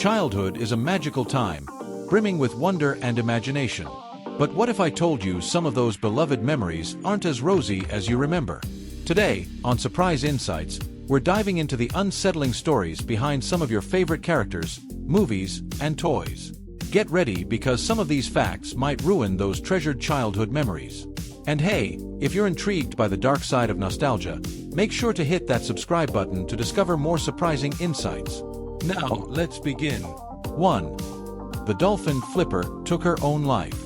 Childhood is a magical time, brimming with wonder and imagination. But what if I told you some of those beloved memories aren't as rosy as you remember? Today, on Surprise Insights, we're diving into the unsettling stories behind some of your favorite characters, movies, and toys. Get ready because some of these facts might ruin those treasured childhood memories. And hey, if you're intrigued by the dark side of nostalgia, make sure to hit that subscribe button to discover more surprising insights. Now, let's begin. 1. The dolphin Flipper took her own life.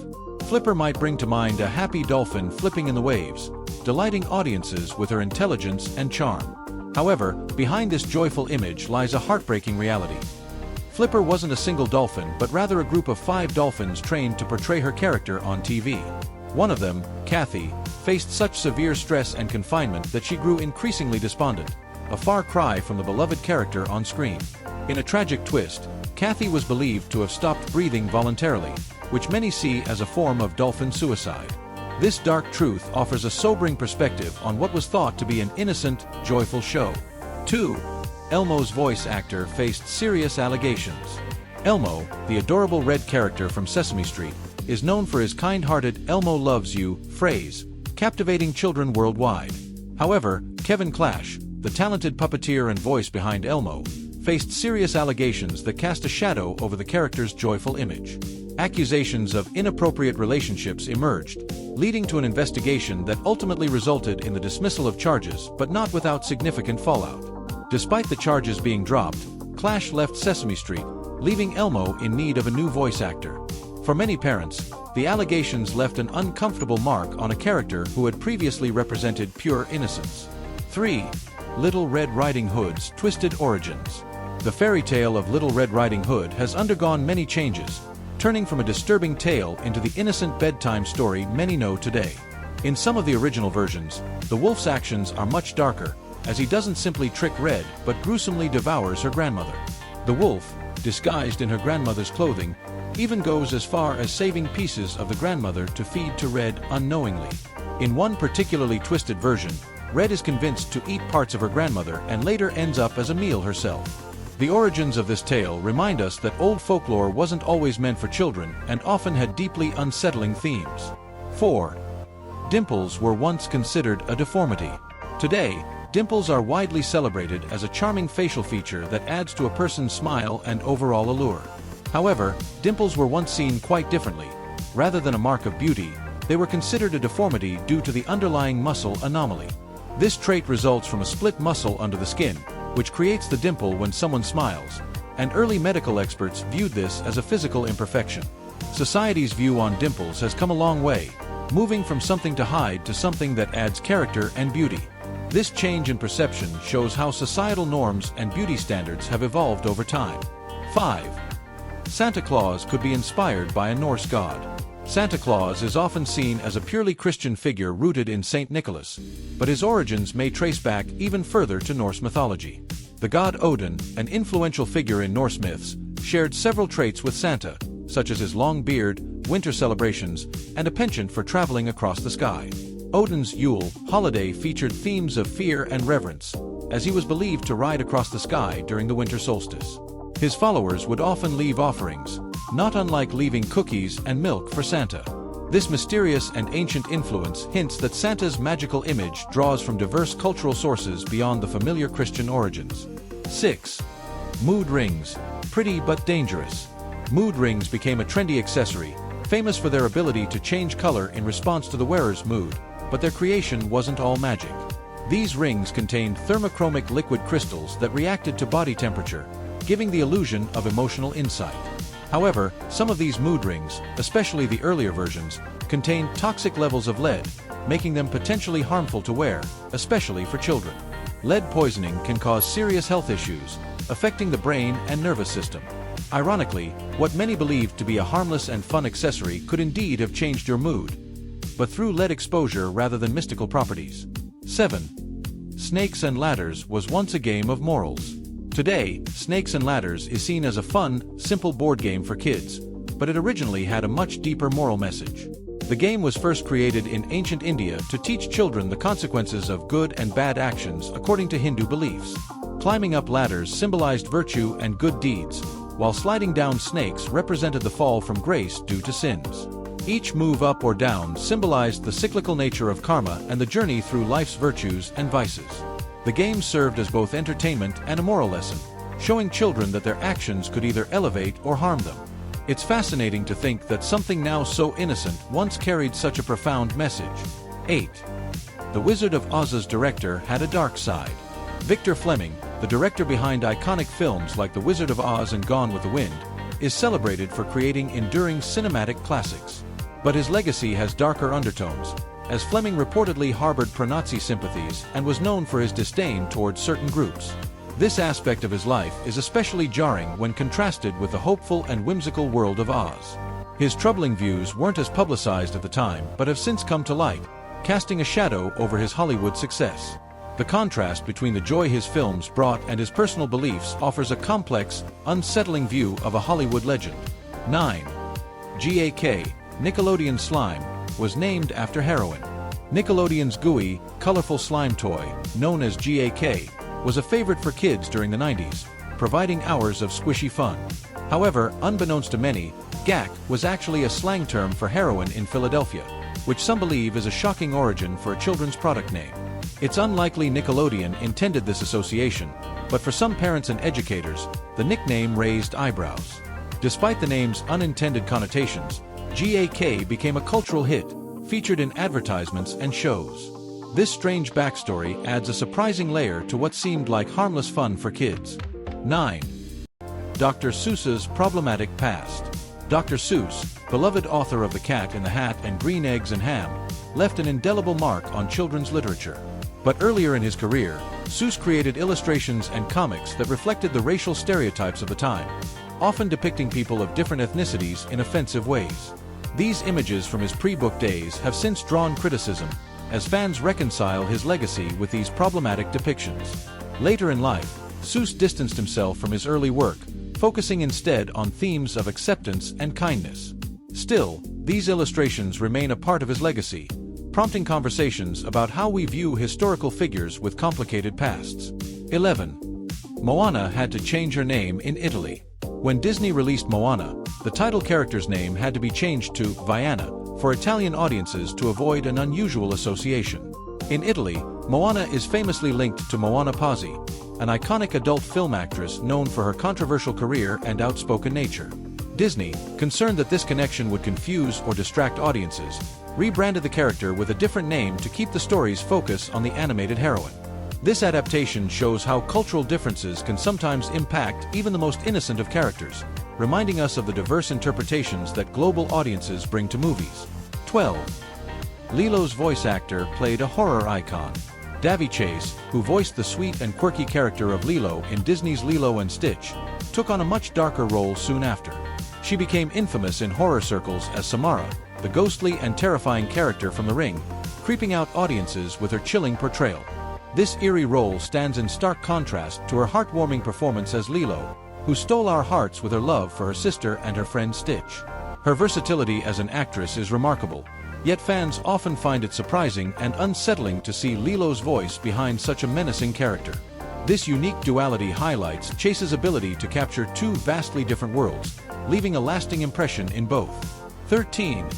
Flipper might bring to mind a happy dolphin flipping in the waves, delighting audiences with her intelligence and charm. However, behind this joyful image lies a heartbreaking reality. Flipper wasn't a single dolphin but rather a group of 5 dolphins trained to portray her character on TV. One of them, Kathy, faced such severe stress and confinement that she grew increasingly despondent, a far cry from the beloved character on screen. In a tragic twist, Kathy was believed to have stopped breathing voluntarily, which many see as a form of dolphin suicide. This dark truth offers a sobering perspective on what was thought to be an innocent, joyful show. 2. Elmo's voice actor faced serious allegations. Elmo, the adorable red character from Sesame Street, is known for his kind-hearted "Elmo loves you" phrase, captivating children worldwide. However, Kevin Clash, the talented puppeteer and voice behind Elmo, faced serious allegations that cast a shadow over the character's joyful image. Accusations of inappropriate relationships emerged, leading to an investigation that ultimately resulted in the dismissal of charges, but not without significant fallout. Despite the charges being dropped, Clash left Sesame Street, leaving Elmo in need of a new voice actor. For many parents, the allegations left an uncomfortable mark on a character who had previously represented pure innocence. 3. Little Red Riding Hood's twisted origins. The fairy tale of Little Red Riding Hood has undergone many changes, turning from a disturbing tale into the innocent bedtime story many know today. In some of the original versions, the wolf's actions are much darker, as he doesn't simply trick Red but gruesomely devours her grandmother. The wolf, disguised in her grandmother's clothing, even goes as far as saving pieces of the grandmother to feed to Red unknowingly. In one particularly twisted version, Red is convinced to eat parts of her grandmother and later ends up as a meal herself. The origins of this tale remind us that old folklore wasn't always meant for children and often had deeply unsettling themes. 4. Dimples were once considered a deformity. Today, dimples are widely celebrated as a charming facial feature that adds to a person's smile and overall allure. However, dimples were once seen quite differently. Rather than a mark of beauty, they were considered a deformity due to the underlying muscle anomaly. This trait results from a split muscle under the skin, which creates the dimple when someone smiles, and early medical experts viewed this as a physical imperfection. Society's view on dimples has come a long way, moving from something to hide to something that adds character and beauty. This change in perception shows how societal norms and beauty standards have evolved over time. 5. Santa Claus could be inspired by a Norse god. Santa Claus is often seen as a purely Christian figure rooted in Saint Nicholas, but his origins may trace back even further to Norse mythology. The god Odin, an influential figure in Norse myths, shared several traits with Santa, such as his long beard, winter celebrations, and a penchant for traveling across the sky. Odin's Yule holiday featured themes of fear and reverence, as he was believed to ride across the sky during the winter solstice. His followers would often leave offerings, not unlike leaving cookies and milk for Santa. This mysterious and ancient influence hints that Santa's magical image draws from diverse cultural sources beyond the familiar Christian origins. 6. Mood rings, pretty but dangerous. Mood rings became a trendy accessory, famous for their ability to change color in response to the wearer's mood, but their creation wasn't all magic. These rings contained thermochromic liquid crystals that reacted to body temperature, giving the illusion of emotional insight. However, some of these mood rings, especially the earlier versions, contained toxic levels of lead, making them potentially harmful to wear, especially for children. Lead poisoning can cause serious health issues, affecting the brain and nervous system. Ironically, what many believed to be a harmless and fun accessory could indeed have changed your mood, but through lead exposure rather than mystical properties. 7. Snakes and Ladders was once a game of morals. Today, Snakes and Ladders is seen as a fun, simple board game for kids, but it originally had a much deeper moral message. The game was first created in ancient India to teach children the consequences of good and bad actions according to Hindu beliefs. Climbing up ladders symbolized virtue and good deeds, while sliding down snakes represented the fall from grace due to sins. Each move up or down symbolized the cyclical nature of karma and the journey through life's virtues and vices. The game served as both entertainment and a moral lesson, showing children that their actions could either elevate or harm them. It's fascinating to think that something now so innocent once carried such a profound message. 8. The Wizard of Oz's director had a dark side. Victor Fleming, the director behind iconic films like The Wizard of Oz and Gone with the Wind, is celebrated for creating enduring cinematic classics. But his legacy has darker undertones, as Fleming reportedly harbored pro-Nazi sympathies and was known for his disdain towards certain groups. This aspect of his life is especially jarring when contrasted with the hopeful and whimsical world of Oz. His troubling views weren't as publicized at the time but have since come to light, casting a shadow over his Hollywood success. The contrast between the joy his films brought and his personal beliefs offers a complex, unsettling view of a Hollywood legend. 9. GAK, Nickelodeon Slime, was named after heroin. Nickelodeon's gooey, colorful slime toy, known as GAK, was a favorite for kids during the 90s, providing hours of squishy fun. However, unbeknownst to many, GAK was actually a slang term for heroin in Philadelphia, which some believe is a shocking origin for a children's product name. It's unlikely Nickelodeon intended this association, but for some parents and educators, the nickname raised eyebrows. Despite the name's unintended connotations, GAK became a cultural hit, featured in advertisements and shows. This strange backstory adds a surprising layer to what seemed like harmless fun for kids. 9. Dr. Seuss's problematic past. Dr. Seuss, beloved author of The Cat in the Hat and Green Eggs and Ham, left an indelible mark on children's literature. But earlier in his career, Seuss created illustrations and comics that reflected the racial stereotypes of the time, often depicting people of different ethnicities in offensive ways. These images from his pre-book days have since drawn criticism, as fans reconcile his legacy with these problematic depictions. Later in life, Seuss distanced himself from his early work, focusing instead on themes of acceptance and kindness. Still, these illustrations remain a part of his legacy, prompting conversations about how we view historical figures with complicated pasts. 11. Moana had to change her name in Italy. When Disney released Moana, the title character's name had to be changed to Vaiana for Italian audiences to avoid an unusual association. In Italy, Moana is famously linked to Moana Pazzi, an iconic adult film actress known for her controversial career and outspoken nature. Disney, concerned that this connection would confuse or distract audiences, rebranded the character with a different name to keep the story's focus on the animated heroine. This adaptation shows how cultural differences can sometimes impact even the most innocent of characters, reminding us of the diverse interpretations that global audiences bring to movies. 12. Lilo's voice actor played a horror icon. Davy Chase, who voiced the sweet and quirky character of Lilo in Disney's Lilo and Stitch, took on a much darker role soon after. She became infamous in horror circles as Samara, the ghostly and terrifying character from The Ring, creeping out audiences with her chilling portrayal. This eerie role stands in stark contrast to her heartwarming performance as Lilo, who stole our hearts with her love for her sister and her friend Stitch. Her versatility as an actress is remarkable, yet fans often find it surprising and unsettling to see Lilo's voice behind such a menacing character. This unique duality highlights Chase's ability to capture two vastly different worlds, leaving a lasting impression in both. 13.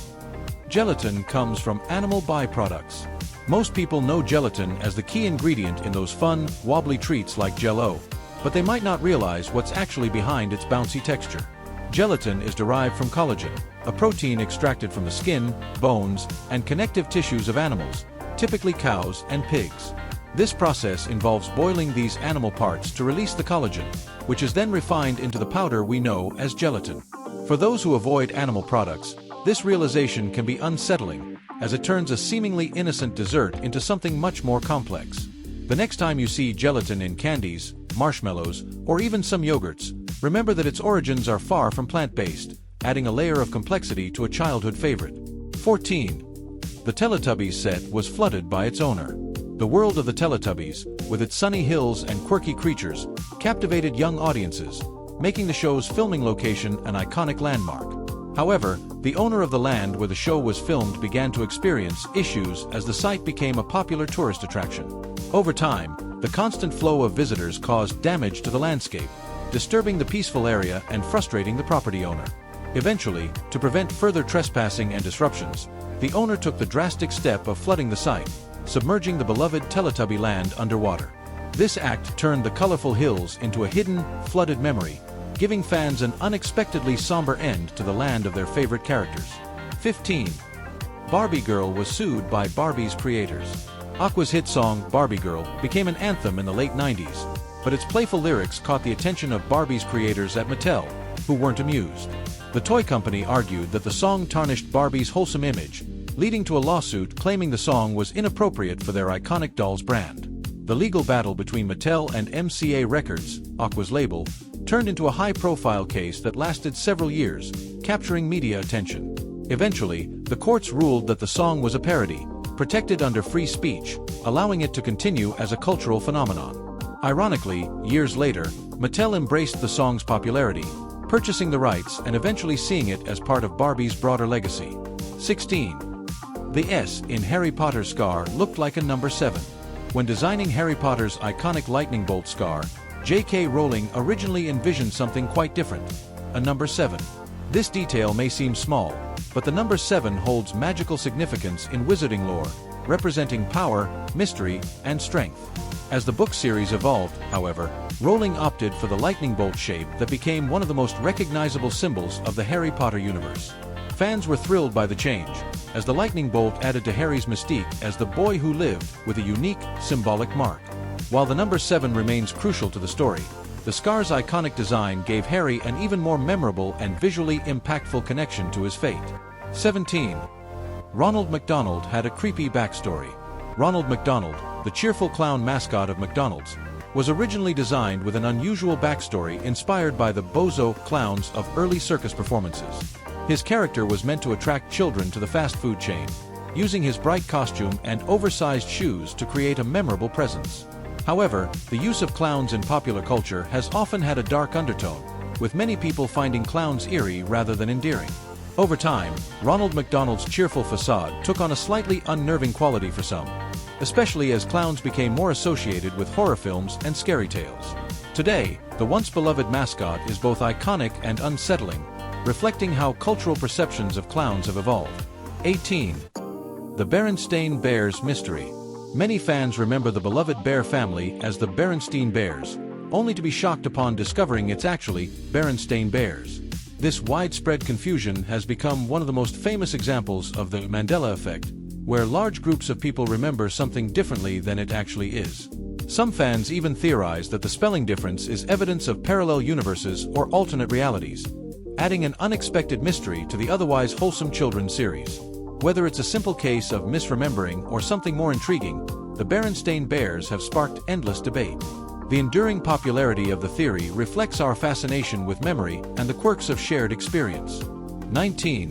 Gelatin comes from animal byproducts. Most people know gelatin as the key ingredient in those fun, wobbly treats like Jell-O, but they might not realize what's actually behind its bouncy texture. Gelatin is derived from collagen, a protein extracted from the skin, bones, and connective tissues of animals, typically cows and pigs. This process involves boiling these animal parts to release the collagen, which is then refined into the powder we know as gelatin. For those who avoid animal products, this realization can be unsettling, as it turns a seemingly innocent dessert into something much more complex. The next time you see gelatin in candies, marshmallows, or even some yogurts, remember that its origins are far from plant-based, adding a layer of complexity to a childhood favorite. 14. The Teletubbies set was flooded by its owner. The world of the Teletubbies, with its sunny hills and quirky creatures, captivated young audiences, making the show's filming location an iconic landmark. However, the owner of the land where the show was filmed began to experience issues as the site became a popular tourist attraction. Over time, the constant flow of visitors caused damage to the landscape, disturbing the peaceful area and frustrating the property owner. Eventually, to prevent further trespassing and disruptions, the owner took the drastic step of flooding the site, submerging the beloved Teletubby land underwater. This act turned the colorful hills into a hidden, flooded memory, giving fans an unexpectedly somber end to the land of their favorite characters. 15. Barbie Girl was sued by Barbie's creators. Aqua's hit song, Barbie Girl, became an anthem in the late 90s, but its playful lyrics caught the attention of Barbie's creators at Mattel, who weren't amused. The toy company argued that the song tarnished Barbie's wholesome image, leading to a lawsuit claiming the song was inappropriate for their iconic dolls brand. The legal battle between Mattel and MCA Records, Aqua's label, turned into a high-profile case that lasted several years, capturing media attention. Eventually, the courts ruled that the song was a parody, protected under free speech, allowing it to continue as a cultural phenomenon. Ironically, years later, Mattel embraced the song's popularity, purchasing the rights and eventually seeing it as part of Barbie's broader legacy. 16. The S in Harry Potter's scar looked like a number 7. When designing Harry Potter's iconic lightning bolt scar, J.K. Rowling originally envisioned something quite different, a number 7. This detail may seem small, but the number 7 holds magical significance in wizarding lore, representing power, mystery, and strength. As the book series evolved, however, Rowling opted for the lightning bolt shape that became one of the most recognizable symbols of the Harry Potter universe. Fans were thrilled by the change, as the lightning bolt added to Harry's mystique as the boy who lived with a unique, symbolic mark. While the number 7 remains crucial to the story, the scar's iconic design gave Harry an even more memorable and visually impactful connection to his fate. 17. Ronald McDonald had a creepy backstory. Ronald McDonald, the cheerful clown mascot of McDonald's, was originally designed with an unusual backstory inspired by the bozo clowns of early circus performances. His character was meant to attract children to the fast food chain, using his bright costume and oversized shoes to create a memorable presence. However, the use of clowns in popular culture has often had a dark undertone, with many people finding clowns eerie rather than endearing. Over time, Ronald McDonald's cheerful facade took on a slightly unnerving quality for some, especially as clowns became more associated with horror films and scary tales. Today, the once beloved mascot is both iconic and unsettling, reflecting how cultural perceptions of clowns have evolved. 18. The Berenstain Bears mystery. Many fans remember the beloved bear family as the Berenstain Bears, only to be shocked upon discovering it's actually Berenstain Bears. This widespread confusion has become one of the most famous examples of the Mandela effect, where large groups of people remember something differently than it actually is. Some fans even theorize that the spelling difference is evidence of parallel universes or alternate realities, adding an unexpected mystery to the otherwise wholesome children's series. Whether it's a simple case of misremembering or something more intriguing, the Berenstain Bears have sparked endless debate. The enduring popularity of the theory reflects our fascination with memory and the quirks of shared experience. 19.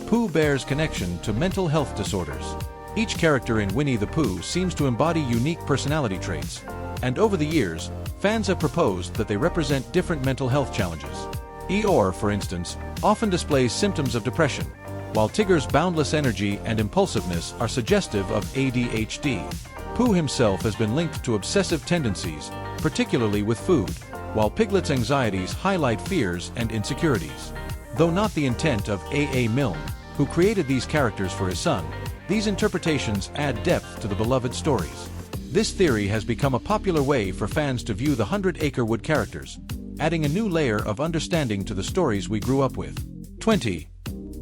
Pooh Bears' connection to mental health disorders. Each character in Winnie the Pooh seems to embody unique personality traits, and over the years, fans have proposed that they represent different mental health challenges. Eeyore, for instance, often displays symptoms of depression, while Tigger's boundless energy and impulsiveness are suggestive of ADHD. Pooh himself has been linked to obsessive tendencies, particularly with food, while Piglet's anxieties highlight fears and insecurities. Though not the intent of A.A. Milne, who created these characters for his son, these interpretations add depth to the beloved stories. This theory has become a popular way for fans to view the 100-Acre Wood characters, adding a new layer of understanding to the stories we grew up with. 20.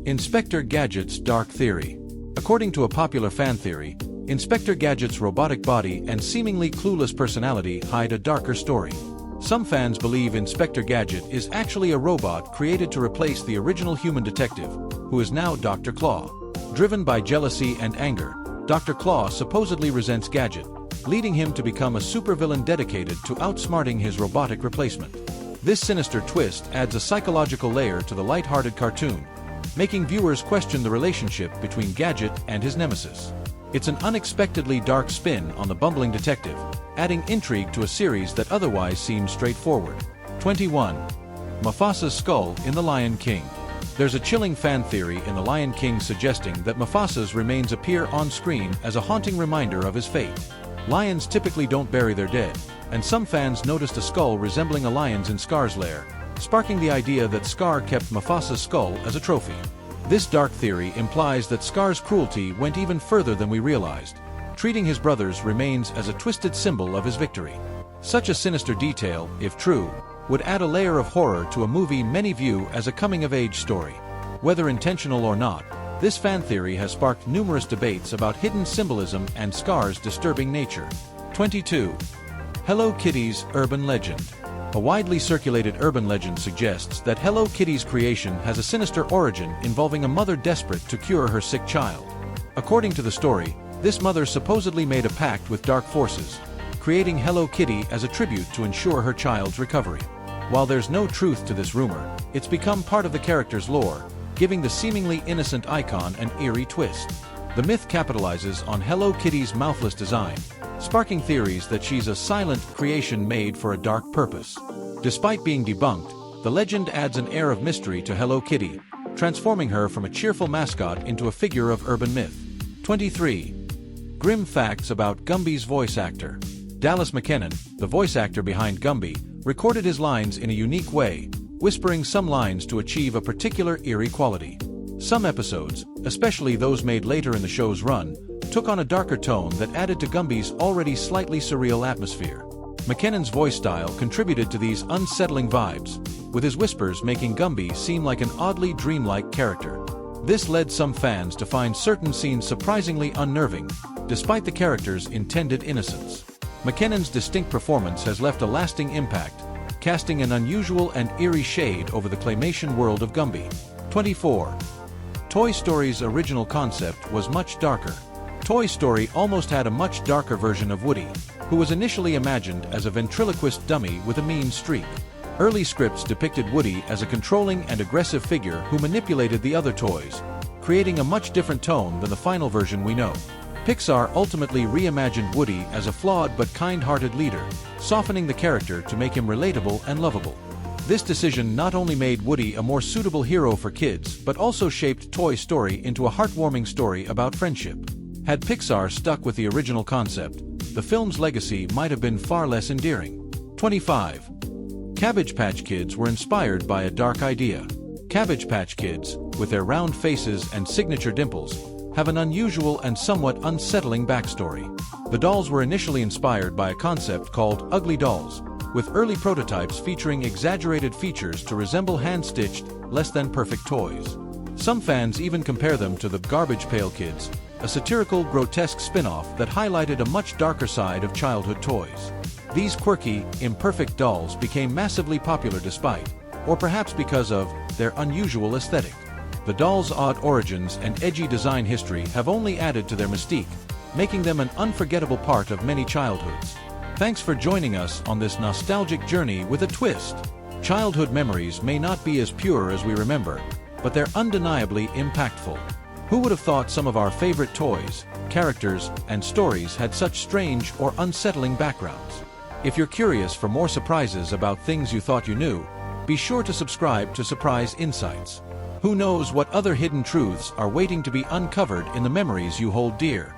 Inspector Gadget's dark theory. According to a popular fan theory, Inspector Gadget's robotic body and seemingly clueless personality hide a darker story. Some fans believe Inspector Gadget is actually a robot created to replace the original human detective, who is now Dr. Claw. Driven by jealousy and anger, Dr. Claw supposedly resents Gadget, leading him to become a supervillain dedicated to outsmarting his robotic replacement. This sinister twist adds a psychological layer to the light-hearted cartoon, making viewers question the relationship between Gadget and his nemesis. It's an unexpectedly dark spin on the bumbling detective, adding intrigue to a series that otherwise seems straightforward. 21. Mufasa's skull in The Lion King. There's a chilling fan theory in The Lion King suggesting that Mufasas remains appear on screen as a haunting reminder of his fate. Lions typically don't bury their dead, and some fans noticed a skull resembling a lion's in Scar's lair, sparking the idea that Scar kept Mufasas' skull as a trophy. This dark theory implies that Scar's cruelty went even further than we realized, treating his brother's remains as a twisted symbol of his victory. Such a sinister detail, if true, would add a layer of horror to a movie many view as a coming-of-age story. Whether intentional or not, this fan theory has sparked numerous debates about hidden symbolism and Scar's disturbing nature. 22. Hello Kitty's urban legend. A widely circulated urban legend suggests that Hello Kitty's creation has a sinister origin involving a mother desperate to cure her sick child. According to the story, this mother supposedly made a pact with dark forces, creating Hello Kitty as a tribute to ensure her child's recovery. While there's no truth to this rumor, it's become part of the character's lore, giving the seemingly innocent icon an eerie twist. The myth capitalizes on Hello Kitty's mouthless design, sparking theories that she's a silent creation made for a dark purpose. Despite being debunked, the legend adds an air of mystery to Hello Kitty, transforming her from a cheerful mascot into a figure of urban myth. 23. Grim facts about Gumby's voice actor. Dallas McKennon, the voice actor behind Gumby, recorded his lines in a unique way, whispering some lines to achieve a particular eerie quality. Some episodes, especially those made later in the show's run, took on a darker tone that added to Gumby's already slightly surreal atmosphere. McKennon's voice style contributed to these unsettling vibes, with his whispers making Gumby seem like an oddly dreamlike character. This led some fans to find certain scenes surprisingly unnerving, despite the character's intended innocence. McKennon's distinct performance has left a lasting impact, casting an unusual and eerie shade over the claymation world of Gumby. 24. Toy Story's original concept was much darker. Toy Story almost had a much darker version of Woody, who was initially imagined as a ventriloquist dummy with a mean streak. Early scripts depicted Woody as a controlling and aggressive figure who manipulated the other toys, creating a much different tone than the final version we know. Pixar ultimately reimagined Woody as a flawed but kind-hearted leader, softening the character to make him relatable and lovable. This decision not only made Woody a more suitable hero for kids but also shaped Toy Story into a heartwarming story about friendship. Had Pixar stuck with the original concept, the film's legacy might have been far less endearing. 25. Cabbage Patch Kids were inspired by a dark idea. Cabbage Patch Kids, with their round faces and signature dimples, have an unusual and somewhat unsettling backstory. The dolls were initially inspired by a concept called ugly dolls, with early prototypes featuring exaggerated features to resemble hand-stitched, less-than-perfect toys. Some fans even compare them to the Garbage Pail Kids, a satirical, grotesque spin-off that highlighted a much darker side of childhood toys. These quirky, imperfect dolls became massively popular despite, or perhaps because of, their unusual aesthetic. The dolls' odd origins and edgy design history have only added to their mystique, making them an unforgettable part of many childhoods. Thanks for joining us on this nostalgic journey with a twist. Childhood memories may not be as pure as we remember, but they're undeniably impactful. Who would have thought some of our favorite toys, characters, and stories had such strange or unsettling backgrounds? If you're curious for more surprises about things you thought you knew, be sure to subscribe to Surprise Insights. Who knows what other hidden truths are waiting to be uncovered in the memories you hold dear?